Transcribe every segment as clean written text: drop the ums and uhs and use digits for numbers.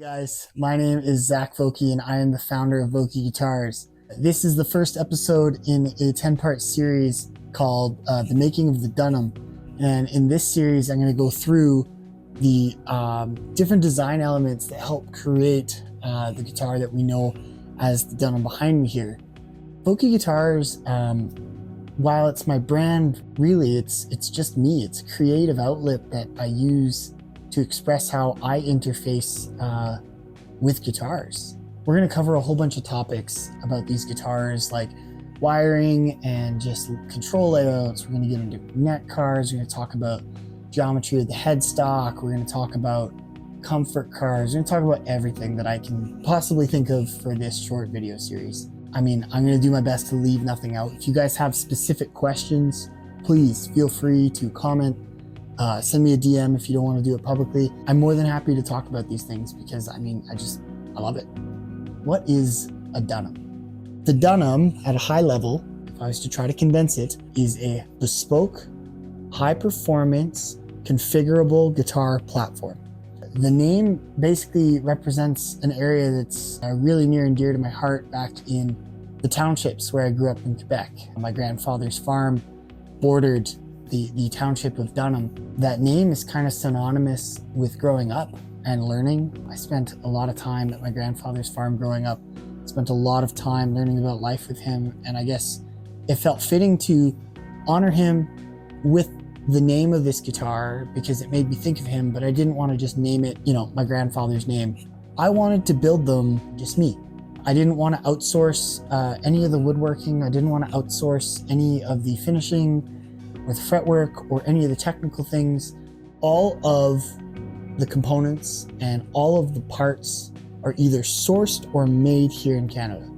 Hey guys, my name is Zach Vokey and I am the founder of Vokey Guitars. This is the first episode in a 10-part series called The Making of the Dunham. And in this series, I'm going to go through the different design elements that help create the guitar that we know as the Dunham behind me here. Vokey Guitars, while it's my brand, really it's just me. It's a creative outlet that I use to express how I interface with guitars. We're gonna cover a whole bunch of topics about these guitars, like wiring and just control layouts. We're gonna get into neck cars. We're gonna talk about geometry of the headstock. We're gonna talk about comfort cars. We're gonna talk about everything that I can possibly think of for this short video series. I mean, I'm gonna do my best to leave nothing out. If you guys have specific questions, please feel free to comment. Send me a DM if you don't want to do it publicly. I'm more than happy to talk about these things because I love it. What is a Dunham? The Dunham, at a high level, if I was to try to condense it, is a bespoke, high performance, configurable guitar platform. The name basically represents an area that's really near and dear to my heart back in the townships where I grew up in Quebec. My grandfather's farm bordered the township of Dunham. That name is kind of synonymous with growing up and learning. I spent a lot of time at my grandfather's farm growing up, spent a lot of time learning about life with him, and I guess it felt fitting to honor him with the name of this guitar because it made me think of him, but I didn't want to just name it, my grandfather's name. I wanted to build them just me. I didn't want to outsource any of the woodworking. I didn't want to outsource any of the finishing or the fretwork or any of the technical things. All of the components and all of the parts are either sourced or made here in Canada.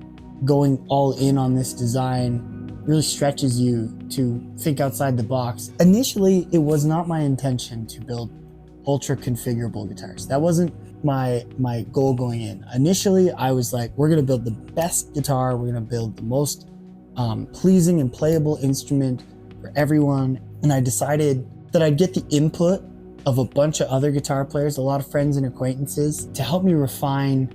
Going all in on this design really stretches you to think outside the box. Initially, it was not my intention to build ultra configurable guitars. That wasn't my goal going in. Initially, I was like, we're gonna build the best guitar. We're gonna build the most pleasing and playable instrument for everyone. And I decided that I'd get the input of a bunch of other guitar players, a lot of friends and acquaintances, to help me refine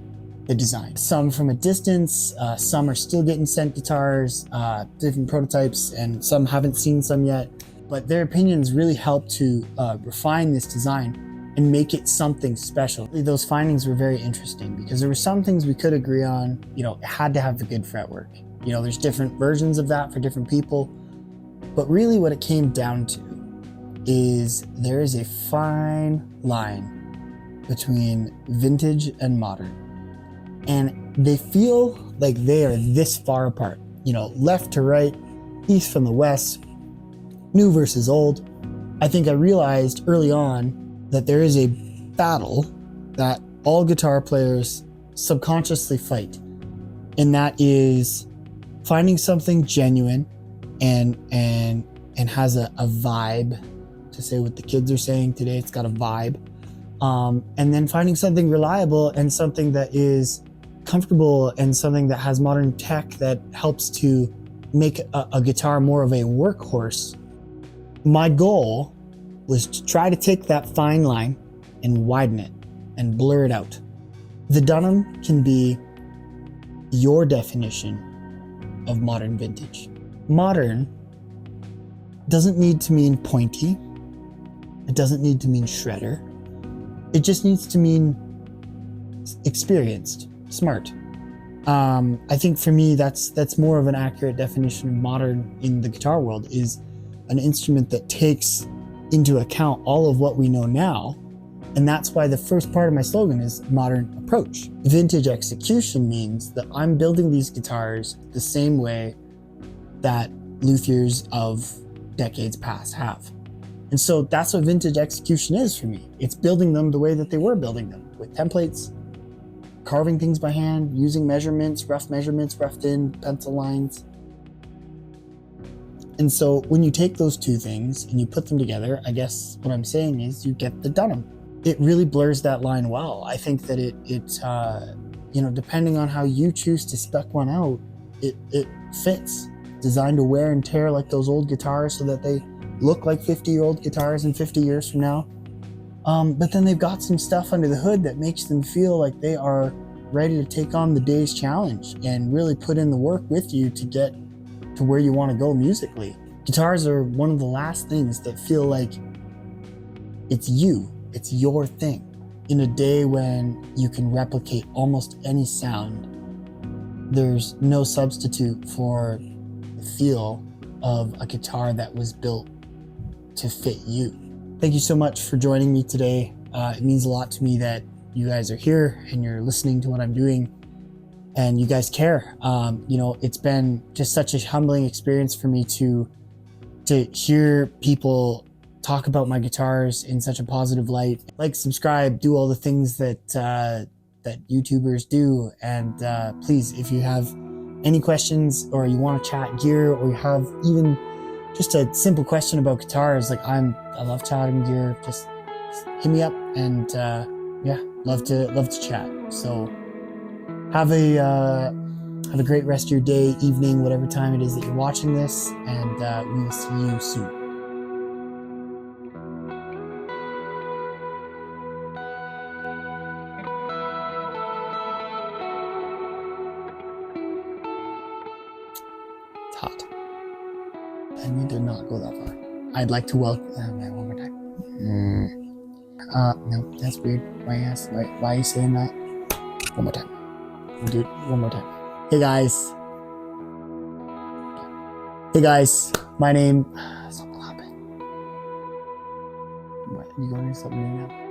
the design. Some from a distance, some are still getting sent guitars, different prototypes, and some haven't seen some yet. But their opinions really helped to refine this design and make it something special. Those findings were very interesting because there were some things we could agree on. It had to have the good fretwork. There's different versions of that for different people. But really what it came down to is there is a fine line between vintage and modern. And they feel like they are this far apart, left to right, east from the west, new versus old. I think I realized early on that there is a battle that all guitar players subconsciously fight. And that is finding something genuine and has a vibe, to say what the kids are saying today. It's got a vibe. And then finding something reliable and something that is comfortable and something that has modern tech that helps to make a guitar more of a workhorse. My goal was to try to take that fine line and widen it and blur it out. The Dunham can be your definition of modern vintage. Modern doesn't need to mean pointy. It doesn't need to mean shredder. It just needs to mean experienced, smart. I think for me, that's more of an accurate definition of modern in the guitar world, is an instrument that takes into account all of what we know now. And that's why the first part of my slogan is modern approach. Vintage execution means that I'm building these guitars the same way that luthiers of decades past have. And so that's what vintage execution is for me. It's building them the way that they were building them, with templates, carving things by hand, using measurements, roughed in, pencil lines. And so when you take those two things and you put them together, I guess what I'm saying is you get the Dunham. It really blurs that line well. I think that it depending on how you choose to spec one out, it fits. Designed to wear and tear like those old guitars so that they look like 50-year-old guitars in 50 years from now. But then they've got some stuff under the hood that makes them feel like they are ready to take on the day's challenge and really put in the work with you to get to where you want to go musically. Guitars are one of the last things that feel like it's you, it's your thing. In a day when you can replicate almost any sound, there's no substitute for the feel of a guitar that was built to fit you. Thank you so much for joining me today. It means a lot to me that you guys are here and you're listening to what I'm doing and you guys care. It's been just such a humbling experience for me to hear people talk about my guitars in such a positive light. Like, subscribe, do all the things that that YouTubers do. And please, if you have any questions or you want to chat gear, or you have even just a simple question about guitars, like I love chatting gear. Just hit me up, and yeah, love to chat. So have a great rest of your day, evening, whatever time it is that you're watching this, and we will see you soon. It's hot. I need to not go that far. I'd like to welcome. One more time. No, that's weird. Why are you saying that? One more time. We'll do it one more time. Hey guys. Hey guys. My name. Stop clapping. What? You going to something new now?